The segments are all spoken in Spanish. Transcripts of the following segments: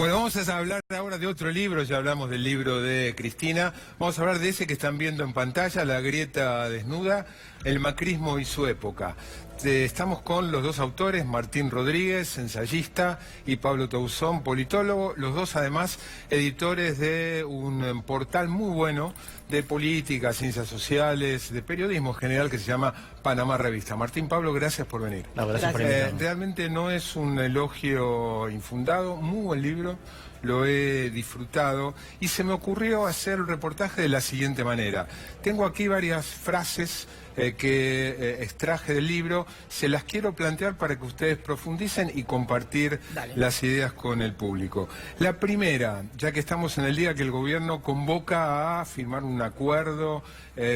Bueno, vamos a hablar ahora de otro libro, ya hablamos del libro de Cristina, vamos a hablar de ese que están viendo en pantalla, La grieta desnuda, el macrismo y su época. Estamos con los dos autores, Martín Rodríguez, ensayista, y Pablo Tousón, politólogo, los dos además editores de un portal muy bueno de política, ciencias sociales, de periodismo en general que se llama Panamá Revista. Martín, Pablo, gracias por venir. No, gracias por invitarme. Realmente no es un elogio infundado, muy buen libro, lo he disfrutado y se me ocurrió hacer el reportaje de la siguiente manera. Tengo aquí varias frases que extraje del libro, se las quiero plantear para que ustedes profundicen y compartir las ideas con el público. La primera, ya que estamos en el día que el gobierno convoca a firmar un acuerdo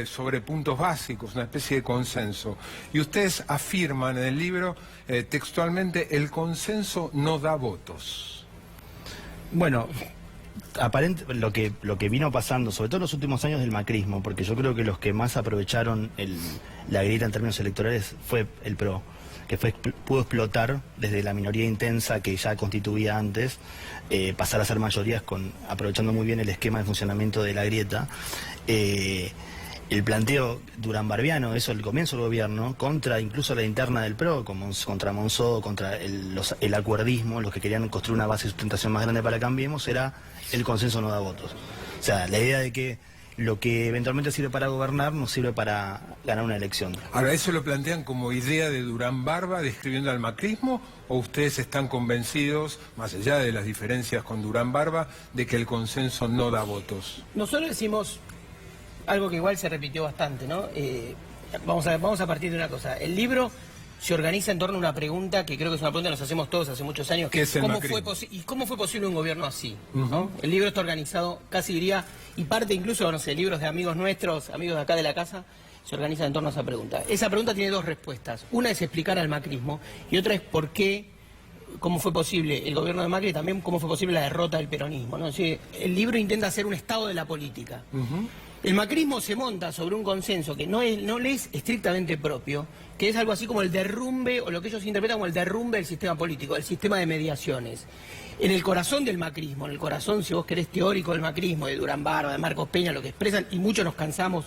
sobre puntos básicos, una especie de consenso, y ustedes afirman en el libro textualmente, el consenso no da votos. Bueno, lo que vino pasando, sobre todo en los últimos años del macrismo, porque yo creo que los que más aprovecharon la grieta en términos electorales fue el PRO, que pudo explotar desde la minoría intensa que ya constituía antes, pasar a ser mayorías aprovechando muy bien el esquema de funcionamiento de la grieta. El planteo duranbarbiano, eso el comienzo del gobierno, contra incluso la interna del PRO, contra Monzó, contra el acuerdismo, los que querían construir una base de sustentación más grande para Cambiemos, era el consenso no da votos. O sea, la idea de que lo que eventualmente sirve para gobernar no sirve para ganar una elección. Ahora, ¿eso lo plantean como idea de Durán Barba describiendo al macrismo o ustedes están convencidos, más allá de las diferencias con Durán Barba, de que el consenso no da votos? Nosotros decimos algo que igual se repitió bastante, ¿no? Vamos a partir de una cosa. El libro se organiza en torno a una pregunta que creo que es una pregunta que nos hacemos todos hace muchos años. ¿Qué es el macrismo? ¿Cómo fue posible un gobierno así? ¿No? El libro está organizado, casi diría, y parte incluso, no sé, libros de amigos nuestros, amigos de acá de la casa, se organizan en torno a esa pregunta. Esa pregunta tiene dos respuestas. Una es explicar al macrismo y otra es por qué, cómo fue posible el gobierno de Macri y también cómo fue posible la derrota del peronismo, ¿no? El libro intenta hacer un estado de la política. El macrismo se monta sobre un consenso que no le es estrictamente propio, que es algo así como el derrumbe, o lo que ellos interpretan como el derrumbe del sistema político, del sistema de mediaciones. En el corazón del macrismo, en el corazón, si vos querés, teórico del macrismo, de Durán Barba, de Marcos Peña, lo que expresan, y muchos nos cansamos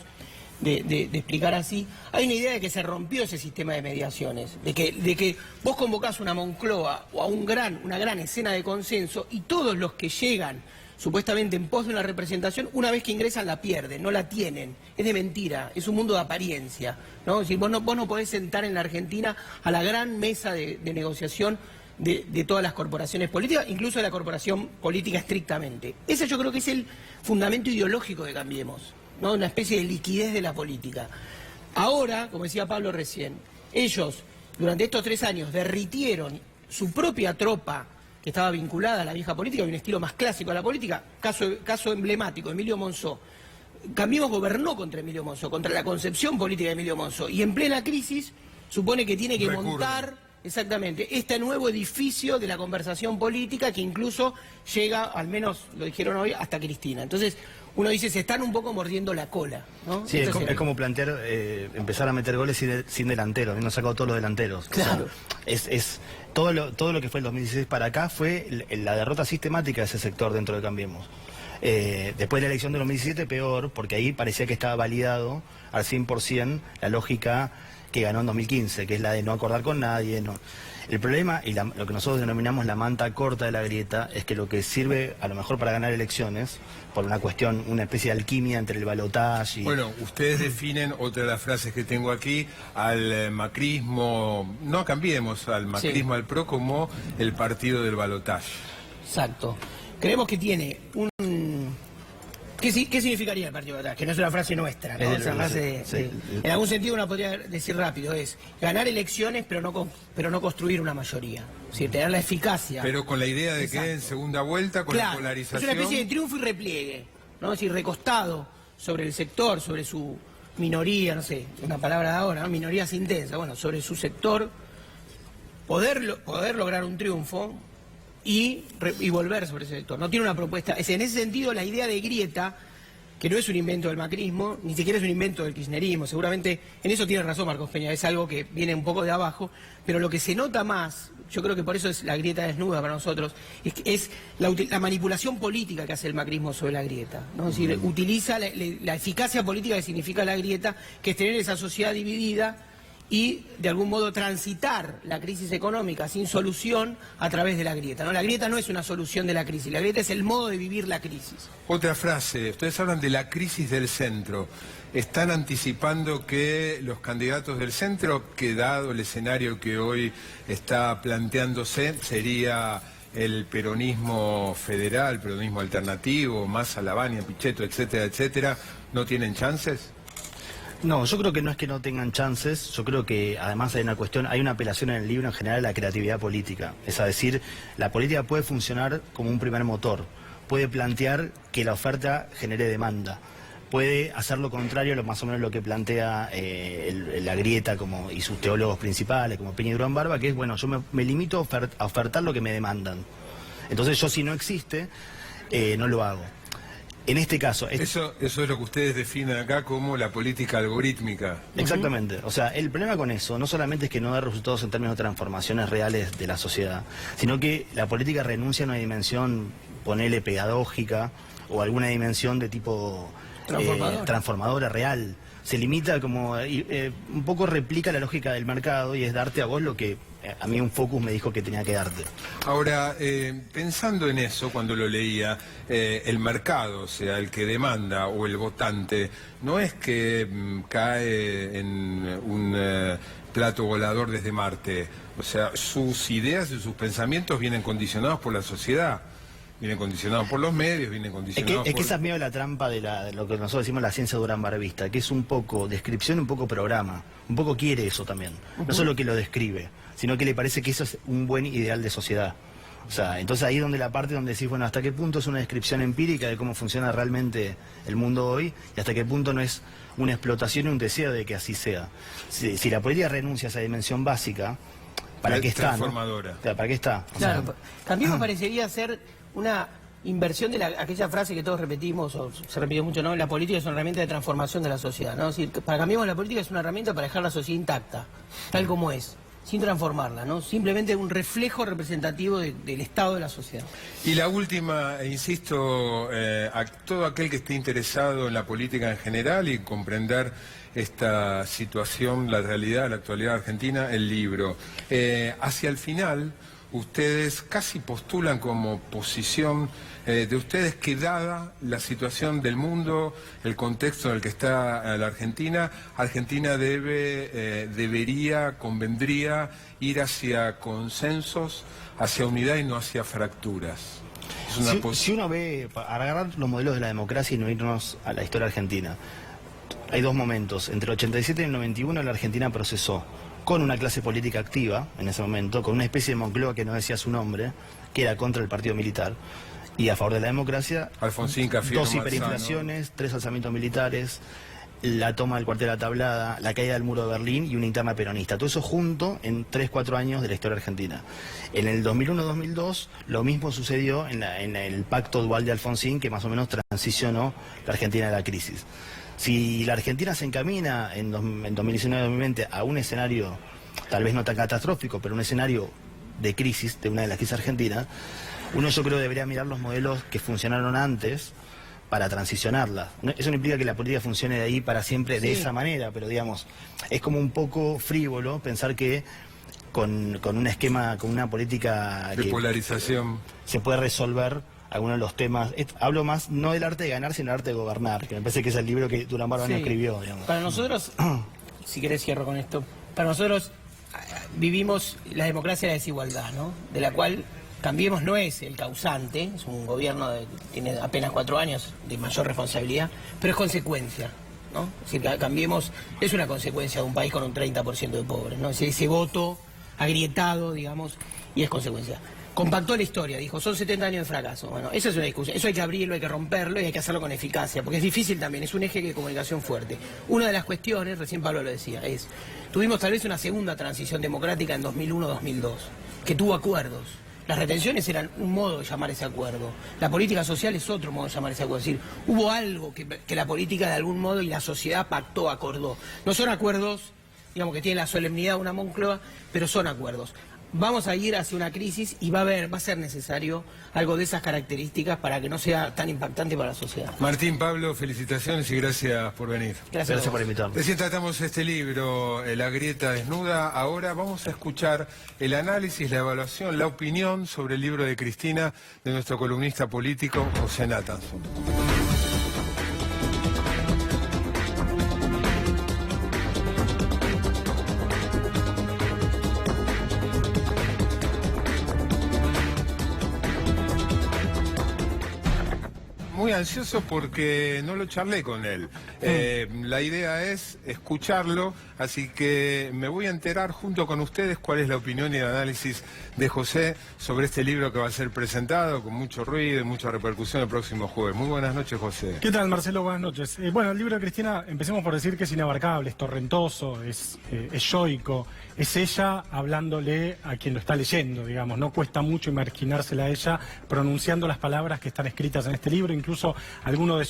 de explicar así, hay una idea de que se rompió ese sistema de mediaciones, de que vos convocás una Moncloa o a una gran escena de consenso y todos los que llegan supuestamente en pos de una representación, una vez que ingresan la pierden, no la tienen, es de mentira, es un mundo de apariencia, ¿no? Es decir, vos no podés sentar en la Argentina a la gran mesa de negociación de todas las corporaciones políticas, incluso de la corporación política estrictamente. Ese yo creo que es el fundamento ideológico de Cambiemos, ¿no? Una especie de liquidez de la política. Ahora, como decía Pablo recién, ellos durante estos 3 años derritieron su propia tropa que estaba vinculada a la vieja política, y un estilo más clásico a la política, caso emblemático, Emilio Monzó. Cambiemos gobernó contra Emilio Monzó, contra la concepción política de Emilio Monzó, y en plena crisis supone que tiene que montar exactamente este nuevo edificio de la conversación política que incluso llega, al menos lo dijeron hoy, hasta Cristina. Entonces uno dice, se están un poco mordiendo la cola, ¿no? Sí, es como plantear, empezar a meter goles sin delanteros, habiendo sacado todos los delanteros. Claro. O sea, todo lo que fue el 2016 para acá fue la derrota sistemática de ese sector dentro de Cambiemos. Después de la elección de 2017 peor, porque ahí parecía que estaba validado al 100% la lógica que ganó en 2015, que es la de no acordar con nadie. No. El problema, y lo que nosotros denominamos la manta corta de la grieta, es que lo que sirve a lo mejor para ganar elecciones, por una cuestión, una especie de alquimia entre el balotaje y... Bueno, ustedes definen, otra de las frases que tengo aquí, al macrismo, no a Cambiemos, al macrismo, al PRO, como el partido del balotaje. Exacto. Creemos que tiene un... ¿Qué significaría el partido de balotaje? Que no es una frase nuestra, ¿no? Esa frase, en algún sentido uno podría decir rápido, es ganar elecciones pero no construir una mayoría. Es decir, tener la eficacia. Pero con la idea de que en segunda vuelta, con la polarización... Es una especie de triunfo y repliegue, ¿no? Es decir, recostado sobre el sector, sobre su minoría, no sé, una palabra de ahora, ¿no? Minorías intensas, bueno, sobre su sector, poder lograr un triunfo y volver sobre ese sector. No tiene una propuesta. En ese sentido, la idea de grieta, que no es un invento del macrismo, ni siquiera es un invento del kirchnerismo, seguramente en eso tiene razón Marcos Peña, es algo que viene un poco de abajo, pero lo que se nota más, yo creo que por eso es la grieta desnuda para nosotros, es la manipulación política que hace el macrismo sobre la grieta, ¿no? Es decir, utiliza la eficacia política que significa la grieta, que es tener esa sociedad dividida y de algún modo transitar la crisis económica sin solución a través de la grieta, ¿no? La grieta no es una solución de la crisis, la grieta es el modo de vivir la crisis. Otra frase, ustedes hablan de la crisis del centro. ¿Están anticipando que los candidatos del centro, que dado el escenario que hoy está planteándose, sería el peronismo federal, peronismo alternativo, Massa, Lavagna, Pichetto, etcétera, etcétera, no tienen chances? No, yo creo que no es que no tengan chances, yo creo que además hay una apelación en el libro en general a la creatividad política. Es decir, la política puede funcionar como un primer motor, puede plantear que la oferta genere demanda, puede hacer lo contrario, más o menos lo que plantea la grieta y sus teólogos principales, como Peña y Durán Barba, que es, bueno, yo me limito a ofertar lo que me demandan. Entonces yo, si no existe, no lo hago. En este caso... Eso es lo que ustedes definen acá como la política algorítmica. Exactamente. O sea, el problema con eso no solamente es que no da resultados en términos de transformaciones reales de la sociedad, sino que la política renuncia a una dimensión, ponele, pedagógica o alguna dimensión de tipo transformadora real. Se limita como... un poco replica la lógica del mercado y es darte a vos lo que a mí un focus me dijo que tenía que darte. Ahora, pensando en eso, cuando lo leía, el mercado, o sea, el que demanda o el votante, no es que cae en un plato volador desde Marte. O sea, sus ideas y sus pensamientos vienen condicionados por la sociedad. Vienen condicionados por los medios, vienen condicionados Es que esa es medio la trampa de lo que nosotros decimos la ciencia Durán Barbista, que es un poco descripción, un poco programa. Un poco quiere eso también. No solo que lo describe, sino que le parece que eso es un buen ideal de sociedad. O sea, entonces ahí es donde la parte donde decís, bueno, hasta qué punto es una descripción empírica de cómo funciona realmente el mundo hoy y hasta qué punto no es una explotación y un deseo de que así sea. Si la política renuncia a esa dimensión básica, ¿para qué está? Transformadora. ¿No? O sea, ¿para qué está? Claro, también me parecería ser una inversión de aquella frase que todos repetimos, o se repitió mucho, ¿no? La política es una herramienta de transformación de la sociedad, ¿no? Es decir, para Cambiemos la política es una herramienta para dejar la sociedad intacta, tal como es, sin transformarla, ¿no? Simplemente un reflejo representativo del estado de la sociedad. Y la última, insisto, a todo aquel que esté interesado en la política en general y comprender esta situación, la realidad, la actualidad argentina, el libro. Hacia el final, ustedes casi postulan como posición de ustedes que dada la situación del mundo, el contexto en el que está la Argentina, Argentina convendría ir hacia consensos, hacia unidad y no hacia fracturas. Si uno ve, agarrar los modelos de la democracia y no irnos a la historia argentina, hay dos momentos. Entre el 87 y el 91 la Argentina procesó con una clase política activa, en ese momento, con una especie de Moncloa que no decía su nombre, que era contra el partido militar, y a favor de la democracia, Alfonsín, Cafiero, dos hiperinflaciones, 3 alzamientos militares, la toma del cuartel de la Tablada, la caída del muro de Berlín y una interna peronista. Todo eso junto en 3-4 años de la historia argentina. En el 2001-2002 lo mismo sucedió en el pacto dual de Alfonsín, que más o menos transicionó la Argentina de la crisis. Si la Argentina se encamina en 2019-2020 a un escenario, tal vez no tan catastrófico, pero un escenario de crisis, de una de las crisis argentinas, uno yo creo debería mirar los modelos que funcionaron antes para transicionarla. Eso no implica que la política funcione de ahí para siempre de esa manera, pero digamos, es como un poco frívolo pensar que con un esquema, con una política de polarización se puede resolver algunos de los temas. Hablo más no del arte de ganar, sino del arte de gobernar, que me parece que es el libro que Durán Barba no escribió, digamos. Para nosotros, si querés cierro con esto, para nosotros vivimos la democracia de la desigualdad, ¿no? De la cual Cambiemos no es el causante, es un gobierno que tiene apenas 4 años de mayor responsabilidad, pero es consecuencia, ¿no? Es decir, Cambiemos es una consecuencia de un país con un 30% de pobres, ¿no? Ese voto agrietado, digamos, y es consecuencia. Compactó la historia, dijo, son 70 años de fracaso. Bueno, esa es una discusión, eso hay que abrirlo, hay que romperlo y hay que hacerlo con eficacia, porque es difícil también, es un eje de comunicación fuerte. Una de las cuestiones, recién Pablo lo decía, es, tuvimos tal vez una segunda transición democrática en 2001-2002, que tuvo acuerdos. Las retenciones eran un modo de llamar ese acuerdo. La política social es otro modo de llamar ese acuerdo. Es decir, hubo algo que la política de algún modo y la sociedad pactó, acordó. No son acuerdos, digamos, que tienen la solemnidad de una Moncloa, pero son acuerdos. vamos a ir hacia una crisis y va a ser necesario algo de esas características para que no sea tan impactante para la sociedad. Martín, Pablo, felicitaciones y gracias por venir. Gracias por invitarme. Recién tratamos este libro, La grieta desnuda. Ahora vamos a escuchar el análisis, la evaluación, la opinión sobre el libro de Cristina de nuestro columnista político, José Nathanson. Muy ansioso porque no lo charlé con él. La idea es escucharlo, así que me voy a enterar junto con ustedes cuál es la opinión y el análisis de José sobre este libro que va a ser presentado con mucho ruido y mucha repercusión el próximo jueves. Muy buenas noches, José. ¿Qué tal, Marcelo? Buenas noches. Bueno, el libro de Cristina, empecemos por decir que es inabarcable, es torrentoso, es yoico, es ella hablándole a quien lo está leyendo, digamos. No cuesta mucho imaginársela a ella pronunciando las palabras que están escritas en este libro, incluso algunos de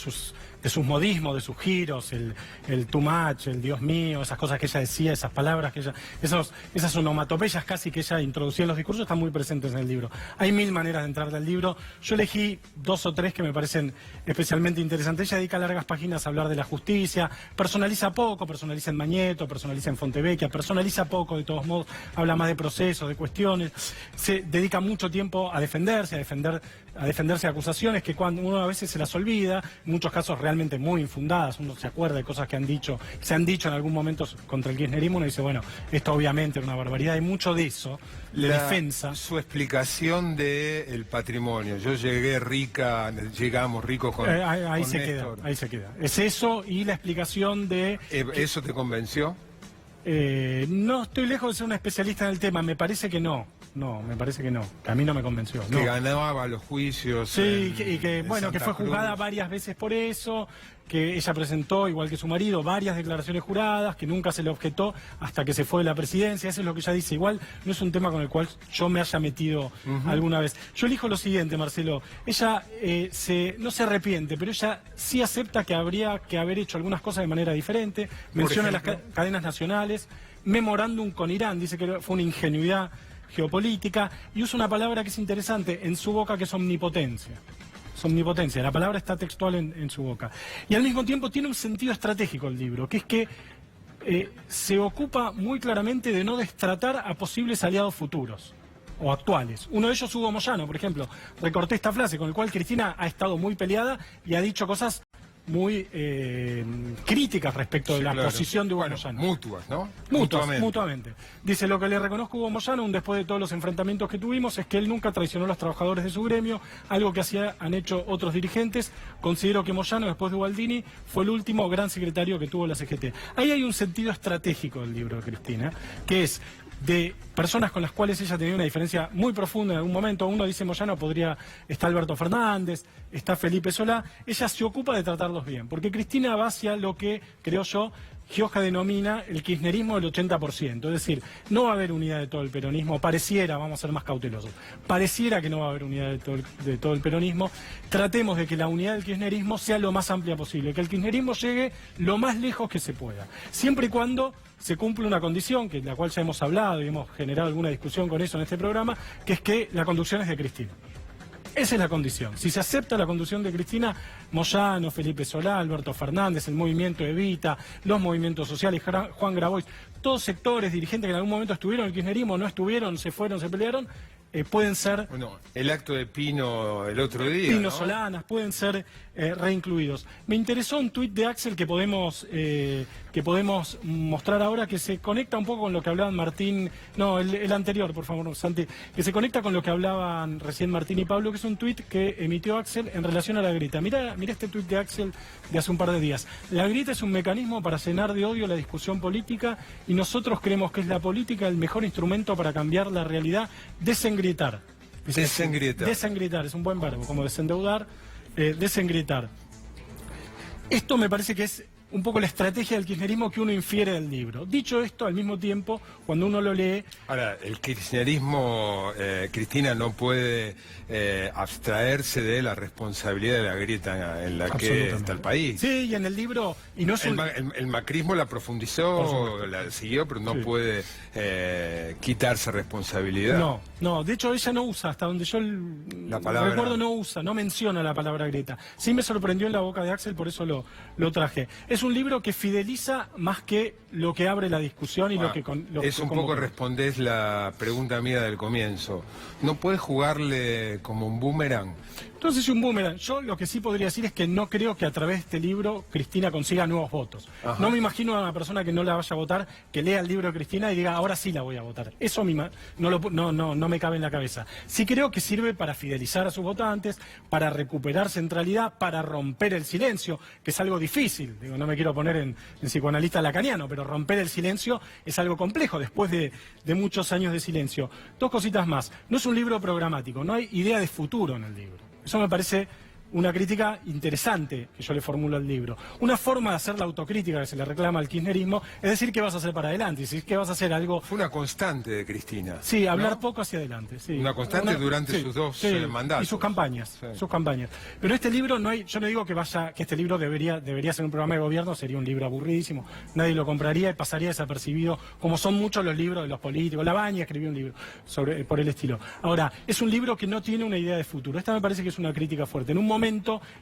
sus modismos, de sus giros, el too much, el Dios mío, esas cosas que ella decía, esas palabras que ella, esas onomatopeyas casi que ella introducía en los discursos están muy presentes en el libro. Hay 1000 maneras de entrar del libro. Yo elegí 2 o 3 que me parecen especialmente interesantes. Ella dedica largas páginas a hablar de la justicia, personaliza poco, personaliza en Mañeto, personaliza en Fontevecchia, personaliza poco, de todos modos, habla más de procesos, de cuestiones, se dedica mucho tiempo a defenderse de acusaciones que cuando uno a veces se las olvida, en muchos casos realmente muy infundadas, uno se acuerda de cosas que se han dicho en algún momento contra el kirchnerismo, uno dice, bueno, esto obviamente es una barbaridad, hay mucho de eso, de defensa. Su explicación del patrimonio, yo llegué rica, llegamos ricos con ahí con se Néstor. queda, ahí se queda. Es eso y la explicación de... ¿Eso te convenció? No estoy lejos de ser un especialista en el tema, me parece que no. No, me parece que no, que a mí no me convenció. Que ganaba los juicios. Sí, y que bueno, que fue Cruz. juzgada varias veces por eso, que ella presentó, igual que su marido, varias declaraciones juradas, que nunca se le objetó hasta que se fue de la presidencia. Eso es lo que ella dice. Igual no es un tema con el cual yo me haya metido alguna vez. Yo elijo lo siguiente, Marcelo. Ella no se arrepiente, pero ella sí acepta que habría que haber hecho algunas cosas de manera diferente. Menciona las cadenas nacionales, memorándum con Irán, dice que fue una ingenuidad geopolítica, y usa una palabra que es interesante en su boca, que es omnipotencia. Es omnipotencia, la palabra está textual en su boca. Y al mismo tiempo tiene un sentido estratégico el libro, que es que se ocupa muy claramente de no destratar a posibles aliados futuros o actuales. Uno de ellos, Hugo Moyano, por ejemplo. Recorté esta frase con la cual Cristina ha estado muy peleada y ha dicho cosas muy críticas respecto de la posición de Hugo Moyano. Mutuas, ¿no? Mutuamente. Dice, lo que le reconozco a Hugo Moyano, después de todos los enfrentamientos que tuvimos, es que él nunca traicionó a los trabajadores de su gremio, algo que han hecho otros dirigentes. Considero que Moyano, después de Gualdini, fue el último gran secretario que tuvo la CGT. Ahí hay un sentido estratégico del libro de Cristina, que es de personas con las cuales ella tenía una diferencia muy profunda en algún momento. Uno dice Moyano, está Alberto Fernández, está Felipe Solá. Ella se ocupa de tratarlos bien, porque Cristina va hacia lo que, creo yo, Gioja denomina el kirchnerismo del 80%. Es decir, no va a haber unidad de todo el peronismo, pareciera, vamos a ser más cautelosos, pareciera que no va a haber unidad de todo el peronismo. Tratemos de que la unidad del kirchnerismo sea lo más amplia posible, que el kirchnerismo llegue lo más lejos que se pueda, siempre y cuando se cumple una condición, que la cual ya hemos hablado y hemos generado alguna discusión con eso en este programa, que es que la conducción es de Cristina. Esa es la condición. Si se acepta la conducción de Cristina, Moyano, Felipe Solá, Alberto Fernández, el movimiento Evita, los movimientos sociales, Juan Grabois, todos sectores, dirigentes que en algún momento estuvieron en el kirchnerismo, no estuvieron, se fueron, se pelearon, pueden ser... Bueno, el acto de Pino el otro día, Pino, ¿no? Solanas, pueden ser reincluidos. Me interesó un tuit de Axel que podemos mostrar ahora, que se conecta un poco con lo que hablaban Martín... No, el anterior, por favor, Santi. Que se conecta con lo que hablaban recién Martín y Pablo, que es un tuit que emitió Axel en relación a la grieta. Mira este tuit de Axel de hace un par de días. La grieta es un mecanismo para llenar de odio la discusión política y nosotros creemos que es la política el mejor instrumento para cambiar la realidad. Desengrietar. Desengrietar, es un buen verbo, como desendeudar, desengrietar. Esto me parece que es un poco la estrategia del kirchnerismo que uno infiere del libro. Dicho esto, al mismo tiempo, cuando uno lo lee... Ahora, el kirchnerismo, Cristina, no puede abstraerse de la responsabilidad de la grieta en la que está el país. Sí, y en el libro... Y no es el macrismo la profundizó, la siguió, pero no puede quitarse responsabilidad. No, de hecho ella no usa, hasta donde yo la palabra... recuerdo, no menciona la palabra grieta. Sí me sorprendió en la boca de Axel, por eso lo traje. Es un libro que fideliza más que lo que abre la discusión y lo que... Es un poco respondés la pregunta mía del comienzo. ¿No puedes jugarle como un boomerang? Entonces, un boomerang. Yo lo que sí podría decir es que no creo que a través de este libro Cristina consiga nuevos votos. Ajá. No me imagino a una persona que no la vaya a votar, que lea el libro de Cristina y diga, ahora sí la voy a votar. Eso no me cabe en la cabeza. Sí creo que sirve para fidelizar a sus votantes, para recuperar centralidad, para romper el silencio, que es algo difícil. Digo, no me quiero poner en psicoanalista lacaniano, pero romper el silencio es algo complejo después de muchos años de silencio. Dos cositas más. No es un libro programático, no hay idea de futuro en el libro. Eso me parece una crítica interesante que yo le formulo al libro. Una forma de hacer la autocrítica que se le reclama al kirchnerismo es decir qué vas a hacer para adelante, y decir que vas a hacer algo... Fue una constante de Cristina. Sí, hablar poco hacia adelante. Sí. Una constante durante sus dos mandatos. Y sus campañas, Pero este libro, yo no digo que este libro debería ser un programa de gobierno, sería un libro aburridísimo, nadie lo compraría y pasaría desapercibido, como son muchos los libros de los políticos. Labaña escribió un libro por el estilo. Ahora, es un libro que no tiene una idea de futuro. Esta me parece que es una crítica fuerte. En un momento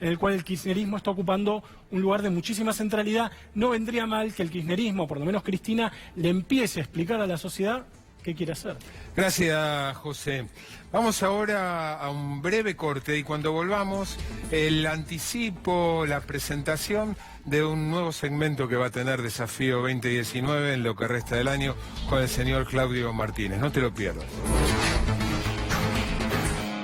en el cual el kirchnerismo está ocupando un lugar de muchísima centralidad, no vendría mal que el kirchnerismo, por lo menos Cristina, le empiece a explicar a la sociedad qué quiere hacer. Gracias, José. Vamos ahora a un breve corte y cuando volvamos, el anticipo, la presentación de un nuevo segmento que va a tener Desafío 2019 en lo que resta del año con el señor Claudio Martínez. No te lo pierdas.